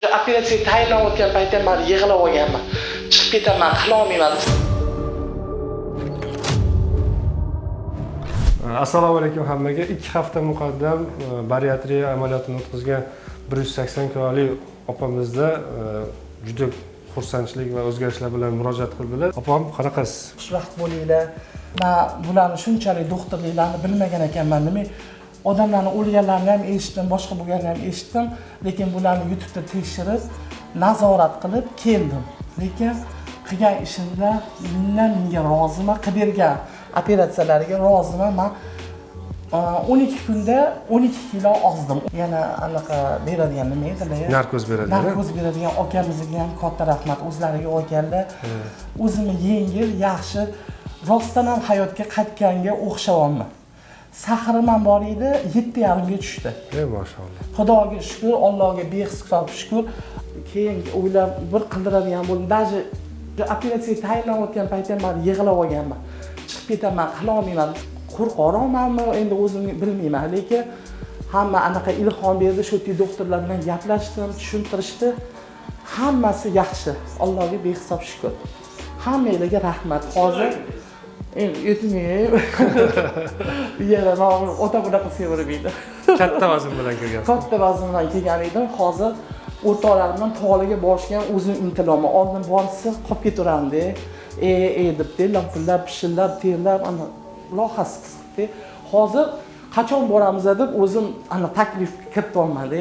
Operatsiyaga tayyorlanayotgan paytda men yig'lab olganman. Chiqib ketaman, qila olmayman. Assalomu alaykum hammaga. 2 hafta muqaddam bariatriya amaliyotini o'tkazgan 180 kilolik opamizda juda xursandchilik va o'zgarishlar bilan murojaat qildilar. Opam, qanaqasiz? Xushvaqt bo'linglar. Men bularni shunchalik doktorliklarni bilmagan ekanman. Nima odamlarning o'lganlarini ham eshitdim, boshqa bo'lganlarini ham eshitdim, lekin bularni YouTube'da tekshirib, nazorat qilib keldim. Lekin qilgan ishimda menga roziman, qilib bergan operatsiyalariga roziman. Men 12 kunda 12 kilo ozdim. Yana anaqa beradigan nima edi? Narkoz beradi. Narkoz beradigan akamizga ham katta rahmat, o'zlariga olganlar. O'zimni yengil, yaxshi, rostdan ham hayotga qaytganga o'xshayapman. Sahrim ham bor edi, 7,5 ga tushdi. Mashallah. Xudoga shukr, Allohga behisob shukr. Keyin o'ylab bir qildiradigan bo'ldim. Даже operatsiyaga tayyorlanayotgan paytda men yig'lab olganman. Chiqib ketaman, qila olmayman. Qo'rqoramanmi, endi o'zimni bilmayman, lekin hamma anaqa ilhom berdi, shu doktorlar bilan gaplashdim, tushuntirishdi. Hammasi yaxshi. Allohga behisob shukr. Hammangizga rahmat. Hozir Yetmeyeyim. Yana nomi ota bunaqa sevirmaydi. Katta vazn bilan kelgansiz. Katta vazn bilan kelgan edim. Hozir o'rtoqlarimdan tog'liga borishga o'zim intiloman. Oldin borsa qolib ketaverandi. Deb lampillab, pishillab, terlab, ana lohasi qisqdi. Hozir qachon boramiz deb o'zim ana taklif kiritib olmadi.